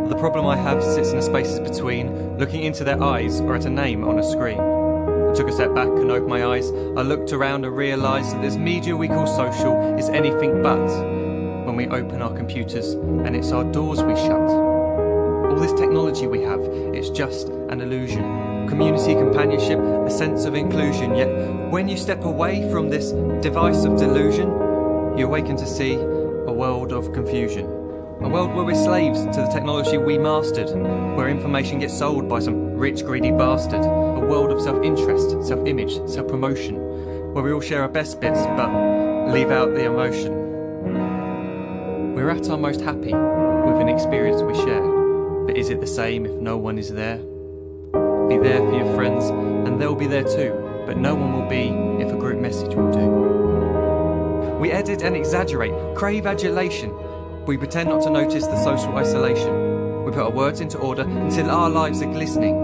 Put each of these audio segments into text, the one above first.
The problem I have sits in the spaces between looking into their eyes or at a name on a screen. I took a step back and opened my eyes. I looked around and realised that this media we call social is anything but when we open our computers and it's our doors we shut. All this technology we have, it's just an illusion. Community, companionship, a sense of inclusion. Yet when you step away from this device of delusion, you awaken to see a world of confusion. A world where we're slaves to the technology we mastered, where information gets sold by some rich, greedy bastard. A world of self-interest, self-image, self-promotion, where we all share our best bits but leave out the emotion. We're at our most happy with an experience we share, but is it the same if no one is there? Be there for your friends and they'll be there too, but no one will be if a group message will do. We edit and exaggerate, crave adulation. We pretend not to notice the social isolation. We put our words into order until our lives are glistening.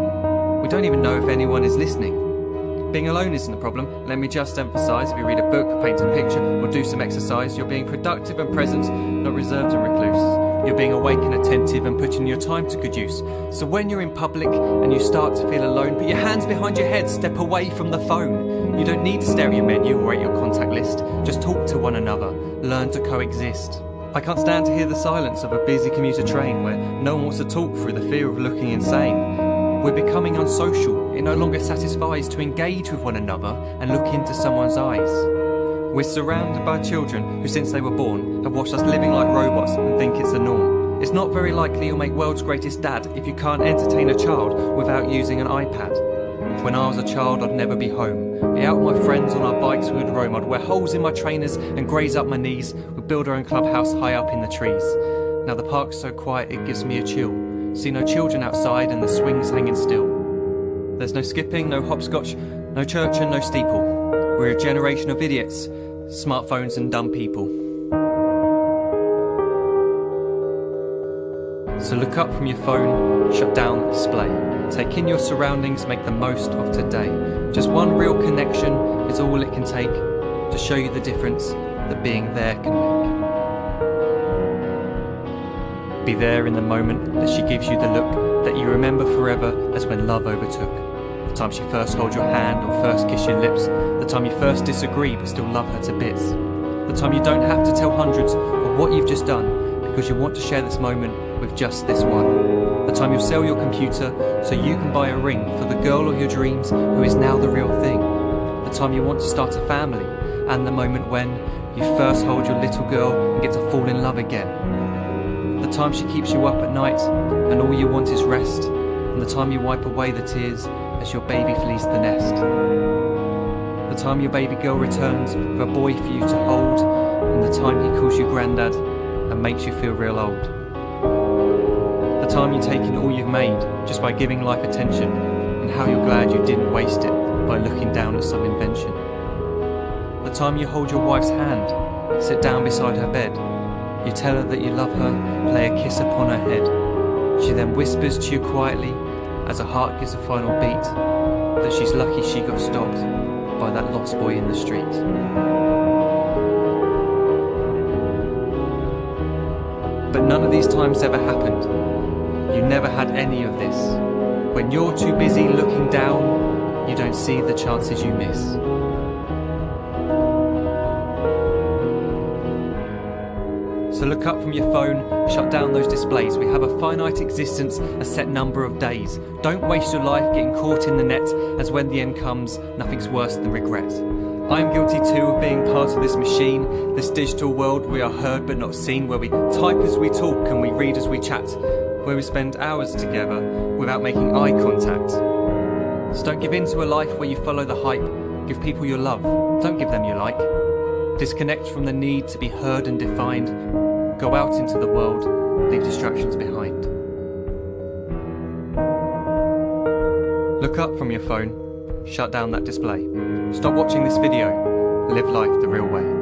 We don't even know if anyone is listening. Being alone isn't a problem, let me just emphasise. If you read a book, paint a picture, or do some exercise, you're being productive and present, not reserved and recluse. You're being awake and attentive and putting your time to good use. So when you're in public and you start to feel alone, put your hands behind your head, step away from the phone. You don't need to stare at your menu or at your contact list. Just talk to one another, learn to coexist. I can't stand to hear the silence of a busy commuter train where no one wants to talk through the fear of looking insane. We're becoming unsocial. It no longer satisfies to engage with one another and look into someone's eyes. We're surrounded by children who since they were born have watched us living like robots and think it's the norm. It's not very likely you'll make world's greatest dad if you can't entertain a child without using an iPad. When I was a child I'd never be home. Be out with my friends on our bikes we would roam. I'd wear holes in my trainers and graze up my knees. We'd build our own clubhouse high up in the trees. Now the park's so quiet it gives me a chill. See no children outside and the swings hanging still. There's no skipping, no hopscotch, no church and no steeple. We're a generation of idiots, smartphones and dumb people. So look up from your phone, shut down the display. Take in your surroundings, make the most of today. Just one real connection is all it can take to show you the difference that being there can make. Be there in the moment that she gives you the look that you remember forever as when love overtook. The time she first holds your hand or first kiss your lips. The time you first disagree but still love her to bits. The time you don't have to tell hundreds of what you've just done because you want to share this moment with just this one. The time you'll sell your computer so you can buy a ring for the girl of your dreams who is now the real thing. The time you want to start a family and the moment when you first hold your little girl and get to fall in love again. The time she keeps you up at night and all you want is rest. And the time you wipe away the tears as your baby flees the nest. The time your baby girl returns with a boy for you to hold. And the time he calls you granddad and makes you feel real old. The time you take in all you've made just by giving life attention, and how you're glad you didn't waste it by looking down at some invention. The time you hold your wife's hand, sit down beside her bed, you tell her that you love her, lay a kiss upon her head. She then whispers to you quietly as her heart gives a final beat that she's lucky she got stopped by that lost boy in the street. But none of these times ever happened. You never had any of this. When you're too busy looking down, you don't see the chances you miss. So look up from your phone, shut down those displays. We have a finite existence, a set number of days. Don't waste your life getting caught in the net, as when the end comes, nothing's worse than regret. I'm guilty too of being part of this machine, this digital world we are heard but not seen, where we type as we talk and we read as we chat, where we spend hours together without making eye contact. So don't give in to a life where you follow the hype. Give people your love, don't give them your like. Disconnect from the need to be heard and defined. Go out into the world, leave distractions behind. Look up from your phone, shut down that display. Stop watching this video, live life the real way.